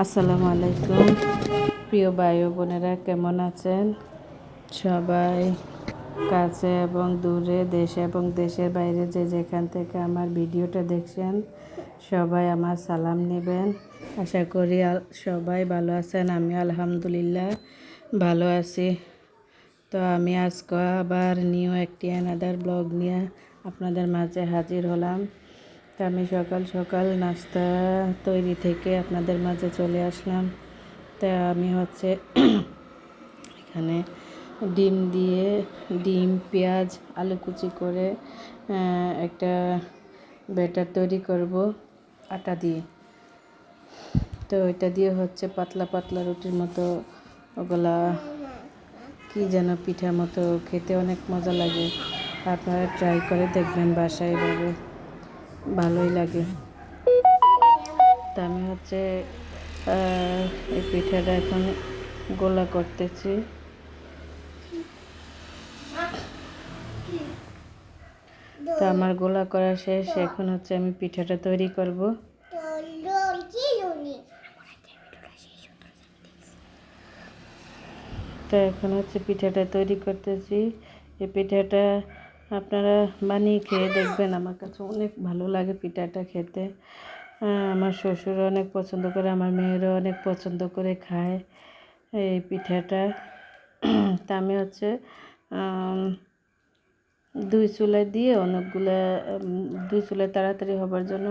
আসসালামু আলাইকুম প্রিয় ভাই ও বোনেরা, কেমন আছেন সবাই? কাছে এবং দূরে, দেশে এবং দেশের বাইরে যে যেখান থেকে আমার ভিডিওটা দেখছেন, সবাই আমার সালাম নেবেন। আশা করি সবাই ভালো আছেন। আমি আলহামদুলিল্লাহ ভালো আছি। তো আমি আজকে আবার নিউ একটি অ্যানাদার ব্লগ নিয়ে আপনাদের মাঝে হাজির হলাম। তো আমি সকাল সকাল নাস্তা তৈরি থেকে আপনাদের মাঝে চলে আসলাম। তা আমি এখানে ডিম পেঁয়াজ আলু কুচি করে একটা ব্যাটার তৈরি করব আটা দিয়ে। তো এটা দিয়ে পাতলা পাতলা রুটির মতো, ওগুলা কি যেন পিঠার মতো খেতে অনেক মজা লাগে। আপনারা ট্রাই করে দেখবেন বাসায়, এভাবে ভালোই লাগে। তা আমি এই পিঠাটা এখন গোলা করতেছি। তো আমার গোলা করা শেষ। এখন আমি পিঠাটা তৈরি করব। তো এখন পিঠাটা তৈরি করতেছি। এই পিঠাটা আপনারা বানিয়ে খেয়ে দেখবেন। আমার কাছে অনেক ভালো লাগে পিঠাটা খেতে। আমার শ্বশুরও অনেক পছন্দ করে, আমার মেয়েরও অনেক পছন্দ করে খায় এই পিঠাটা। তা আমি দুই চুলায় দিয়ে দুই চুলায় তাড়াতাড়ি হবার জন্য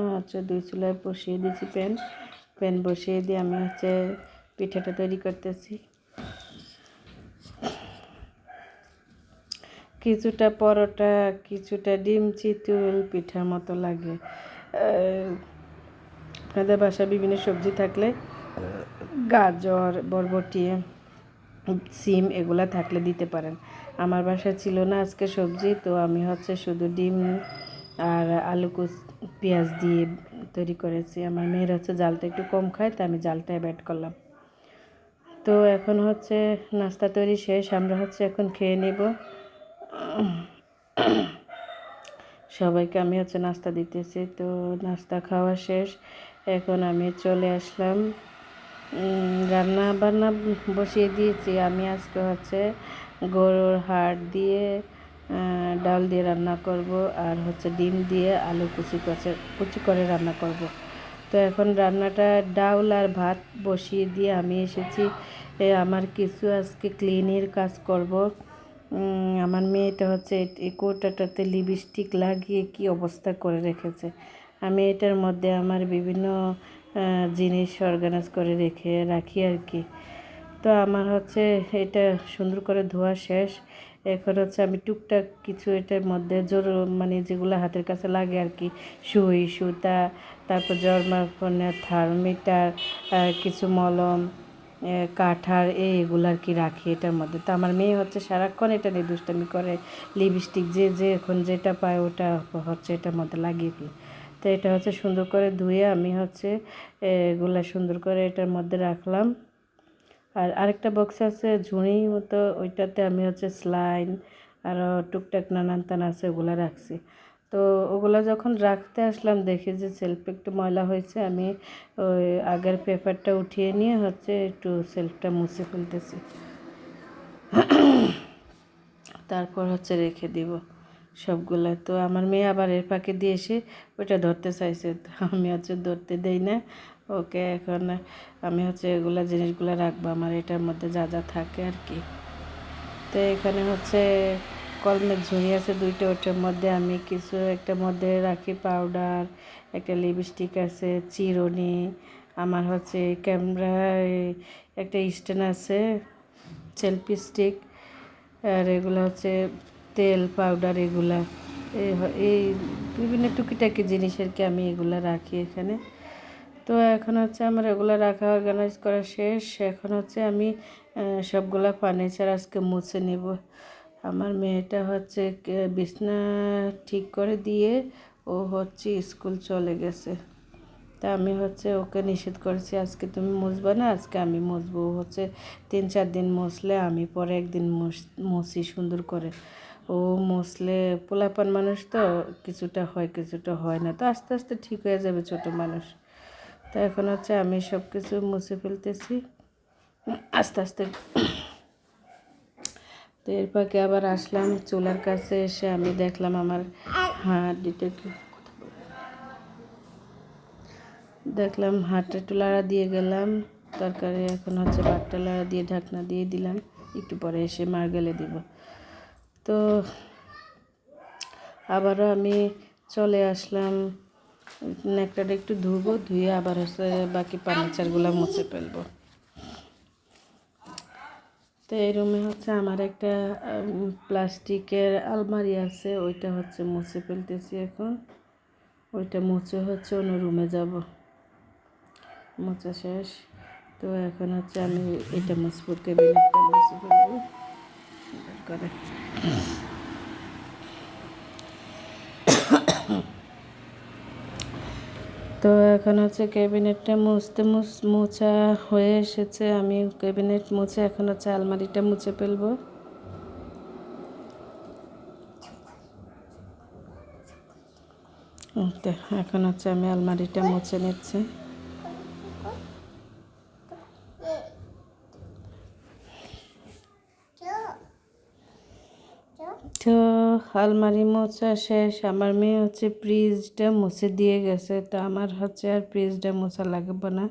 দুই চুলায় বসিয়ে দিয়েছি প্যান বসিয়ে দিয়ে আমি পিঠাটা তৈরি করতেছি। কিছুটা পরোটা, কিছুটা ডিম চিতুল পিঠার মতো লাগে। আপনাদের বাসায় বিভিন্ন সবজি থাকলে, গাজর, বরবটি, সিম এগুলা থাকলে দিতে পারেন। আমার বাসায় ছিল না আজকে সবজি, তো আমি শুধু ডিম আর আলু পেঁয়াজ দিয়ে তৈরি করেছি। আমার মেয়ের জালটা একটু কম খায়, তো আমি জালটা অ্যাড করলাম। তো এখন নাস্তা তৈরি শেষ। আমরা এখন খেয়ে নেব। সবাইকে আমি নাস্তা দিতেছি। তো নাস্তা খাওয়া শেষ। এখন আমি চলে আসলাম, রান্না বান্না বসিয়ে দিয়েছি। আমি আজকে গরুর হাড় দিয়ে ডাল দিয়ে রান্না করব, আর ডিম দিয়ে আলু কুচি করে রান্না করব। তো এখন রান্নাটা ডাউল আর ভাত বসিয়ে দিয়ে আমি এসেছি আমার কিছু আজকে ক্লিনের কাজ করব। আমার মেয়েটা এই কোটাটাতে লিপস্টিক লাগিয়ে কি অবস্থা করে রেখেছে। আমি এটার মধ্যে আমার বিভিন্ন জিনিস অর্গানাইজ করে রাখি আর কি। তো আমার এটা সুন্দর করে ধোয়া শেষ। এখন আমি টুকটাক কিছু এটার মধ্যে মানে যেগুলো হাতের কাছে লাগে আর কি, সুই সুতা, তারপর জর্মাফোনের থার্মিটার, কিছু মলম, কাঠার এইগুলো আর কি রাখি এটার মধ্যে। তো আমার মেয়ে সারাক্ষণ এটা নিয়ে দুষ্টামি করে। লিপস্টিক যে এখন যেটা পায় ওটা এটার মধ্যে লাগিয়ে ফেলে। তো এটা সুন্দর করে ধুয়ে আমি এগুলা সুন্দর করে এটার মধ্যে রাখলাম। আর আরেকটা বক্স আছে ঝুড়ি মতো, ওইটাতে আমি স্লাইন আরও টুকটাক নানান তান আছে, ওগুলো রাখছি। তো ওগুলো যখন রাখতে আসলাম দেখি যে সেলফে একটু ময়লা হয়েছে। আমি ওই আগের পেপারটা উঠিয়ে নিয়ে একটু সেলফটা মুছে ফেলতেছি। তারপর রেখে দিব সবগুলা। তো আমার মেয়ে আবার এর ফাঁকে দিয়ে এসে ওইটা ধরতে চাইছে, তো আমি ধরতে দেই না ওকে। এখন আমি এগুলা জিনিসগুলো রাখবো আমার এটার মধ্যে যা যা থাকে আর কি। তো এখানে কলমের ঝুড়ি আছে দুইটা, ওটার মধ্যে আমি কিছু একটা মধ্যে রাখি পাউডার, একটা লিপস্টিক আছে, চিরুনি, আমার ক্যামেরায় একটা স্ট্যান্ড আছে, সেলফি স্টিক, আর এগুলো তেল পাউডার, এগুলা এই বিভিন্ন টুকিটাকি জিনিস আর কি আমি এগুলো রাখি এখানে। তো এখন আমার এগুলো রাখা অর্গানাইজ করা শেষ। এখন আমি সবগুলা ফার্নিচার আজকে মুছে নেব। আমার মেয়েটা বিছনা ঠিক করে দিয়ে ও স্কুল চলে গেছে। তা আমি ওকে নিষেধ করেছি, আজকে তুমি মুছবে না, আজকে আমি মুছবো। 3-4 দিন মুছলে আমি পরে একদিন মুছি সুন্দর করে। ও মুছলে পোলাপান মানুষ তো কিছুটা হয় কিছুটা হয় না, তো আস্তে আস্তে ঠিক হয়ে যাবে ছোট মানুষ। তো এখন হচ্ছে আমি সব কিছু মুছে ফেলতেছি আস্তে আস্তে। তো এর ফাঁকে আবার আসলাম চুলার কাছে, এসে আমি দেখলাম আমার হাঁড়িটা দেখলাম হাঁড়টা একটু লাড়া দিয়ে গেলাম তরকারি। এখন হচ্ছে ভাতটা লাড়া দিয়ে ঢাকনা দিয়ে দিলাম, একটু পরে এসে মারগেলে দিব। তো আবারও আমি চলে আসলাম, নেকটাটা একটু ধুবো, ধুয়ে আবার হচ্ছে বাকি ফার্নিচারগুলো মুছে ফেলবো। তো এই রুমে হচ্ছে আমার একটা প্লাস্টিকের আলমারি আছে, ওইটা হচ্ছে মুছে ফেলতেছি এখন। ওইটা মুছে হচ্ছে অন্য রুমে যাব, মোছা শেষ। তো এখন হচ্ছে আমি এটা মুছবো, ক্যাবিনেটটা মুছে ফেলবো সুন্দর করে। তো এখন হচ্ছে ক্যাবিনেটটা মোছা হয়ে এসেছে। আমি ক্যাবিনেট মুছে এখন হচ্ছে আলমারিটা মুছে ফেলবো। তো এখন হচ্ছে আমি আলমারিটা মুছে নিচ্ছি। তো আলমারি মোছা শেষ। আমার মেয়ে হচ্ছে ফ্রিজটা মুছে দিয়ে গেছে, তো আমার হচ্ছে আর ফ্রিজটা মোছা লাগবে না।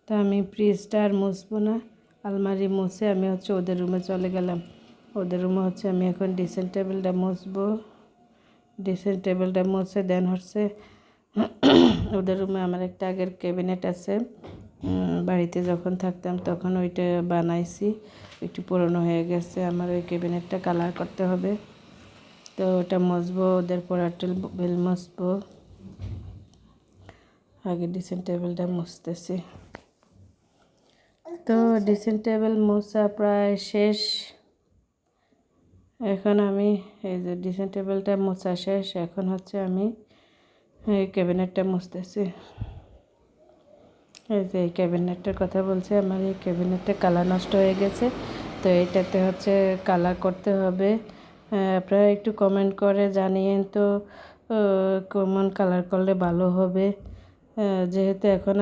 তো আমি ফ্রিজটা আর মুছবো না, আলমারি মুছে আমি হচ্ছে ওদের রুমে চলে গেলাম। ওদের রুমে হচ্ছে আমি এখন ড্রেসিং টেবিলটা মুছবো। ড্রেসিং টেবিলটা মুছে দেন হচ্ছে ওদের রুমে আমার একটা আগের ক্যাবিনেট আছে, বাড়িতে যখন থাকতাম তখন ওইটা বানাইছি, একটু পুরনো হয়ে গেছে। আমার ওই ক্যাবিনেটটা কালার করতে হবে, তো ওটা মুছবো। ওদের পড়ার টেবিল মুছবো, আগে ড্রেসিং টেবিলটা মুছতেছি। তো ড্রেসিং টেবিল মোছা প্রায় শেষ। এখন আমি এই যে ড্রেসিং টেবিলটা মোছা শেষ, এখন হচ্ছে আমি এই ক্যাবিনেটটা মুছতেছি। এই যে এই ক্যাবিনেটটার কথা বলছি, আমার এই ক্যাবিনেটটা কালার নষ্ট হয়ে গেছে, তো এটাতে হচ্ছে কালার করতে হবে। আপনারা একটু কমেন্ট করে জানিয়েন তো কেমন কালার করলে ভালো হবে। যেহেতু এখন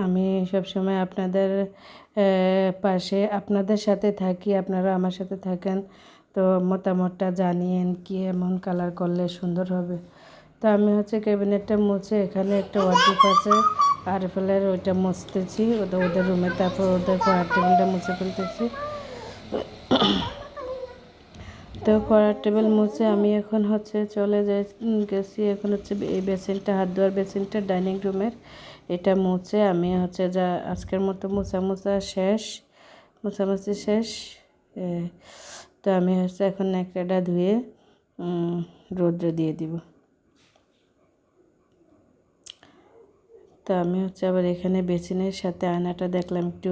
আমি সবসময় আপনাদের পাশে আপনাদের সাথে থাকি, আপনারা আমার সাথে থাকেন, তো মতামতটা জানিয়েন কি এমন কালার করলে সুন্দর হবে। তো আমি হচ্ছে ক্যাবিনেটটা মুছে, এখানে একটা ওয়ার্ডরোব আছে আরএফএলের, ওইটা মুছতেছি ওদের রুমে, তারপর ওদের পড়ার টেবিলটা মুছে ফেলতেছি। তো পড়ার টেবিল মুছে আমি এখন হচ্ছে চলে গেছি। এখন হচ্ছে এই বেসিনটা, হাত ধোয়ার বেসিনটা ডাইনিং রুমের, এটা মুছে আমি হচ্ছে যা আজকের মতো মোছামুছি শেষ। তো আমি হচ্ছে এখন ন্যাকড়াটা ধুয়ে রোদ্রে দিয়ে দিব। তো আমি হচ্ছে আবার এখানে বেসিনের সাথে আয়নাটা দেখলাম একটু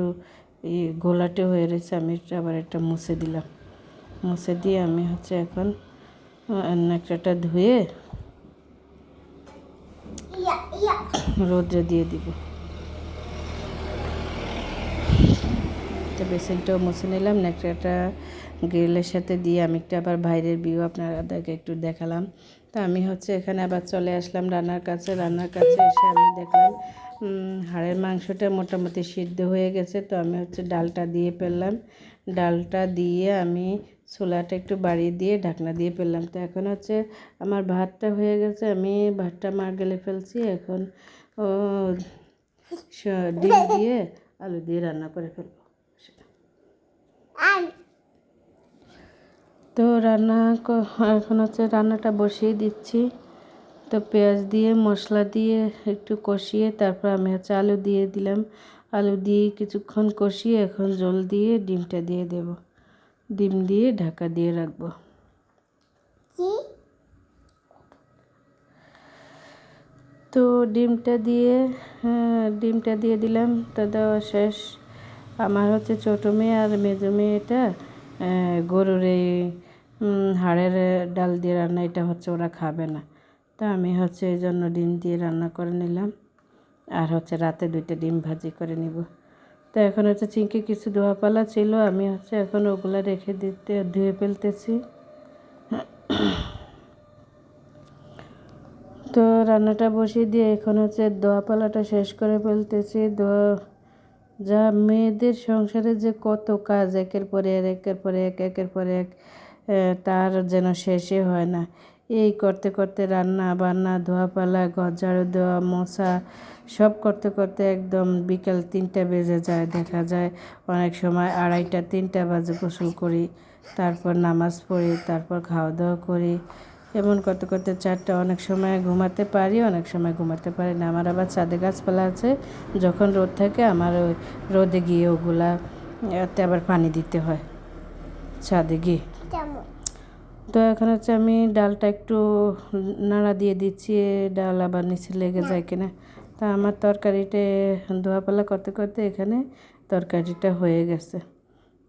ঘোলাটে হয়ে রয়েছে, আমি আবার একটা মুছে দিলাম। মুছে দিয়ে আমি হচ্ছে এখন ন্যাকড়াটা ধুয়ে রোদ্রে দিয়ে দিব। তো বেসিনটাও মুছে নিলাম, ন্যাকড়াটা গ্রিলের সাথে দিয়ে আমি একটা আবার বাইরের ভিউ আপনাদেরকে একটু দেখালাম। তো আমি হচ্ছে এখানে আবার চলে আসলাম রান্নার কাছে এসে আমি দেখলাম হাড়ের মাংসটা মোটামুটি সিদ্ধ হয়ে গেছে। তো আমি হচ্ছে ডালটা দিয়ে ফেললাম, ডালটা দিয়ে আমি চুলাটা একটু বাড়িয়ে দিয়ে ঢাকনা দিয়ে ফেললাম। তো এখন হচ্ছে আমার ভাতটা হয়ে গেছে, আমি ভাতটা গেলে ফেলছি। এখন ডিম দিয়ে আলু দিয়ে রান্না করে ফেলবো। তো এখন হচ্ছে রান্নাটা বসিয়ে দিচ্ছি। তো পেঁয়াজ দিয়ে মশলা দিয়ে একটু কষিয়ে তারপর আমি হচ্ছে আলু দিয়ে দিলাম। আলু দিয়ে কিছুক্ষণ কষিয়ে এখন জল দিয়ে ডিমটা দিয়ে দেব, ডিম দিয়ে ঢাকা দিয়ে রাখবো। তো ডিমটা দিয়ে দিলাম, তো দেওয়া শেষ। আমার হচ্ছে ছোটো মেয়ে আর মেজো মেয়েটা গরুর এই হাড়ের ডাল দিয়ে রান্না, এটা হচ্ছে ওরা খাবে না। তো আমি হচ্ছে এই জন্য ডিম দিয়ে রান্না করে নিলাম, আর হচ্ছে রাতে 2টা ডিম ভাজি করে নিব। তো এখন হচ্ছে চিংকি কিছু ধোয়াপালা ছিল, আমি হচ্ছে এখন ওগুলো ধুয়ে ফেলতেছি। তো রান্নাটা বসিয়ে দিয়ে এখন হচ্ছে দোয়া পালাটা শেষ করে ফেলতেছি। যা মেয়েদের সংসারে যে কত কাজ, একের পরে একের পরে এক, তার যেন শেষে হয় না। এই করতে করতে রান্না বান্না, ধোয়া পালা, ঘর ঝাড়ু দেওয়া, মোছা সব করতে করতে একদম বিকাল 3টা বেজে যায়। দেখা যায় অনেক সময় 2:30 3টা বাজে গোসল করি, তারপর নামাজ পড়ি, তারপর খাওয়া দাওয়া করি। এমন করতে করতে 4টা, অনেক সময় ঘুমাতে পারি, অনেক সময় ঘুমাতে পারি না। আমার আবার ছাদে গাছপালা আছে, যখন রোদ থাকে আমার ওই রোদে গিয়ে ওগুলা এতে আবার পানি দিতে হয় ছাদে গিয়ে। তো এখন হচ্ছে আমি ডালটা একটু নাড়া দিয়ে দিচ্ছি, ডাল আবার নিচে লেগে যায় কিনা। তা আমার তরকারিটা ধোয়াপালা করতে করতে এখানে তরকারিটা হয়ে গেছে।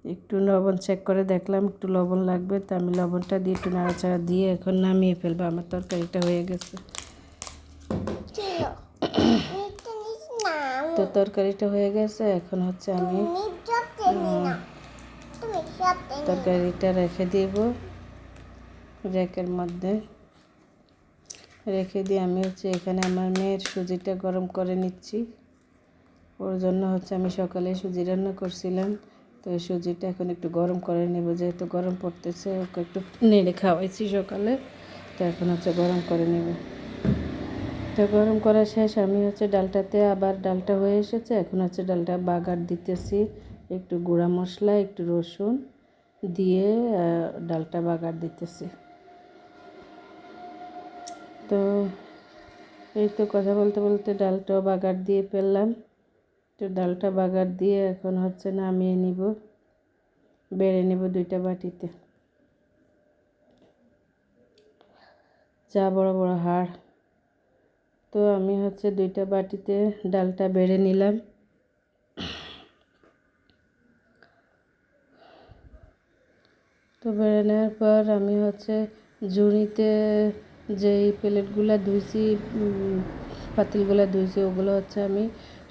একটু লবণ চেক করে দেখলাম একটু লবণ লাগবে, তো আমি লবণটা দিয়ে একটু নাড়াচাড়া দিয়ে এখন নামিয়ে ফেলবো। আমার তরকারিটা হয়ে গেছে। তো তরকারিটা হয়ে গেছে, এখন হচ্ছে আমি তরকারিটা রেখে দিব, র্যাকের মধ্যে রেখে দিয়ে আমি হচ্ছে এখানে আমার মেয়ের সুজিটা গরম করে নিচ্ছি। ওর জন্য হচ্ছে আমি সকালে সুজি রান্না করছিলাম, তো সুজিটা এখন একটু গরম করে নেব, যেহেতু গরম পড়তেছে। ওকে একটু নেড়ে খাওয়াইছি সকালে, তো এখন হচ্ছে গরম করে নেব। তো গরম করা শেষ, আমি হচ্ছে ডালটাতে আবার ডালটা হয়ে এসেছে, এখন হচ্ছে ডালটা বাগার দিতেছি। একটু গুঁড়া মশলা, একটু রসুন দিয়ে ডালটা বাগার দিতেছি। তো এই তো কথা বলতে বলতে ডালটাও বাগার দিয়ে ফেললাম। তো ডালটা বাগার দিয়ে এখন হচ্ছে নামিয়ে নিব, বেড়ে নেব 2টা বাটিতে। যা বড় বড় হাড়। তো আমি হচ্ছে 2টা বাটিতে ডালটা বেড়ে নিলাম। তো বেড়ে নেওয়ার পর আমি হচ্ছে ঝুড়িতে যেই প্লেটগুলো ধুইছি, পাতিলগুলো ধুইছি, ওগুলো হচ্ছে আমি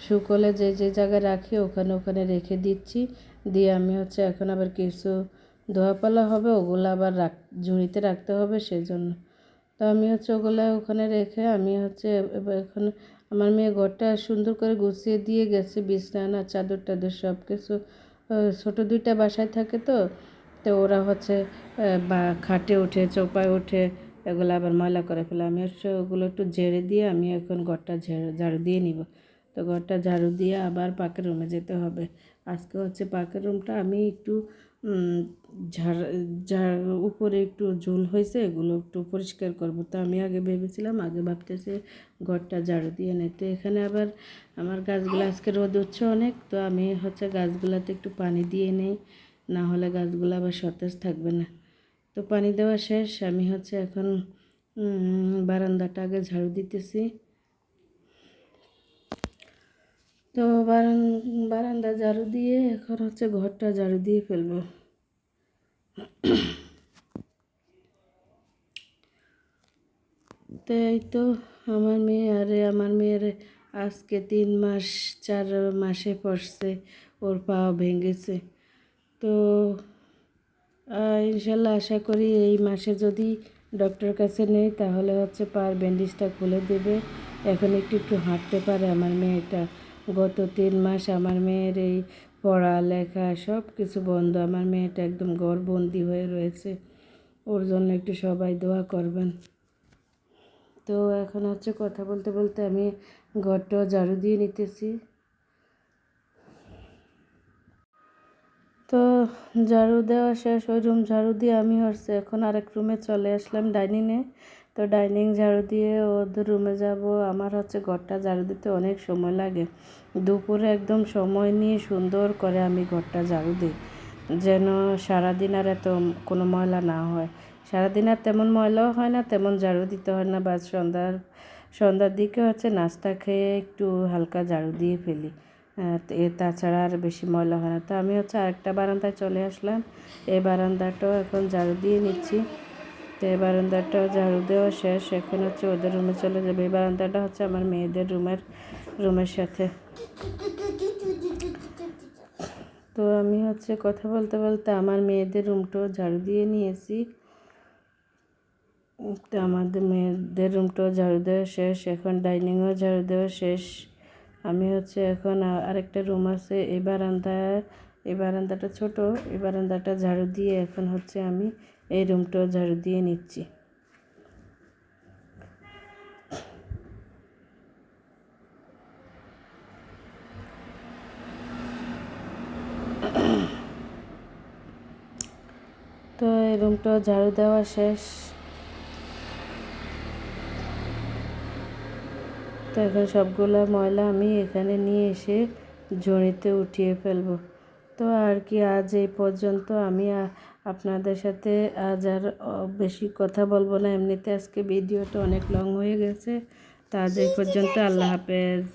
শুকোলে যে যে জায়গায় রাখি ওখানে ওখানে রেখে দিচ্ছি। দিয়ে আমি হচ্ছে এখন আবার কিছু ধোয়াপালা হবে, ওগুলো আবার ঝুড়িতে রাখতে হবে, সেই জন্য। তো আমি হচ্ছে ওগুলো ওখানে রেখে আমি হচ্ছে এখন আমার মেয়ে ঘরটা সুন্দর করে গুছিয়ে দিয়ে গেছে, বিছানা চাদর টাদর সব কিছু। ছোটো 2টা বাসায় থাকে, তো ওরা হচ্ছে বা খাটে ওঠে, চোপায় ওঠে, এগুলো আবার ময়লা করে ফেলে। আমি হচ্ছে ওগুলো একটু ঝেড়ে দিয়ে আমি এখন ঘরটা ঝাড়ু দিয়ে নিব। তো ঘরটা ঝাড়ু দিয়ে আবার পাকের রুমে যেতে হবে। আজকে হচ্ছে পাকের রুমটা আমি একটু উপরে একটু ঝুল হয়েছে, এগুলো একটু পরিষ্কার করব। তো আমি আগে ভেবেছিলাম, আগে ভাবতেছি ঘরটা ঝাড়ু দিয়ে নেই। তো এখানে আবার আমার গাছগুলো আজকে রোদ উঠছে অনেক, তো আমি হচ্ছে গাছগুলোতে একটু পানি দিয়ে নেই, না হলে গাছগুলো আবার সতেজ থাকবে না। তো পানি দেওয়া শেষ, আমি হচ্ছে এখন বারান্দাটা আগে ঝাড়ু দিতেছি। তো বারান্দা ঝাড়ু দিয়ে এখন হচ্ছে ঘরটা ঝাড়ু দিয়ে ফেলবো। তো এই তো আমার মেয়ের আজকে 3 মাস 4 মাসে পড়ছে, ওর পা ভেঙেছে। তো ইনশাল্লাহ আশা করি এই মাসে যদি ডক্টর কাছে নেই তাহলে হচ্ছে পার ব্যান্ডেজটা খুলে দেবে। এখন একটু একটু হাঁটতে পারে আমার মেয়েটা। গত 3 মাস আমার মেয়ের এই পড়ালেখা সব কিছু বন্ধ, আমার মেয়েটা একদম ঘরবন্দি হয়ে রয়েছে। ওর জন্য একটু সবাই দোয়া করবেন। তো এখন হচ্ছে কথা বলতে বলতে আমি ঘরটা ঝাড়ু দিয়ে নিতেছি। তো ঝাড়ু দেওয়া শেষ, ওই রুম ঝাড়ু দিয়ে আমি হচ্ছে এখন আরেক রুমে চলে আসলাম, ডাইনিংয়ে। তো ডাইনিং ঝাড়ু দিয়ে ওদের রুমে যাব। আমার হচ্ছে ঘরটা ঝাড়ু দিতে অনেক সময় লাগে। দুপুরে একদম সময় নিয়ে সুন্দর করে আমি ঘরটা ঝাড়ু দিই, যেন সারাদিন আর এত কোনো ময়লা না হয়। সারাদিন আর তেমন ময়লাও হয় না, তেমন ঝাড়ু দিতে হয় না। বা সন্ধ্যার দিকে হচ্ছে নাস্তা খেয়ে একটু হালকা ঝাড়ু দিয়ে ফেলি, তাছাড়া আর বেশি ময়লা হয় না। তো আমি হচ্ছে আরেকটা বারান্দায় চলে আসলাম, এই বারান্দাটাও এখন ঝাড়ু দিয়ে নিচ্ছি। তো এই বারান্দাটাও ঝাড়ু দেওয়া শেষ, এখন হচ্ছে ওদের রুমে চলে যাবে। এই বারান্দাটা হচ্ছে আমার মেয়েদের রুমের সাথে। তো আমি হচ্ছে কথা বলতে বলতে আমার মেয়েদের রুমটাও ঝাড়ু দিয়ে নিয়েছি। তো আমাদের মেয়েদের রুমটাও ঝাড়ু দেওয়া শেষ, এখন ডাইনিংও ঝাড়ু দেওয়া শেষ। আমি এখন আরেকটা রুম আছে এই বারান্দাটা ছোট, এই বারান্দাটা ঝাড়ু দিয়ে এখন আমি এই রুমটাও ঝাড়ু দিয়ে নিচ্ছি। তো এই রুমটাও ঝাড়ু দেওয়া শেষ। তো এখন সবগুলো ময়লা আমি এখানে নিয়ে এসে ঝুড়িতে উঠিয়ে ফেলবো। তো আর কি, আজ এই পর্যন্ত। আমি আপনাদের সাথে আজ আর বেশি কথা বলবো না, এমনিতে আজকে ভিডিওটা অনেক লং হয়ে গেছে। তো আজ এই পর্যন্ত, আল্লাহ হাফেজ।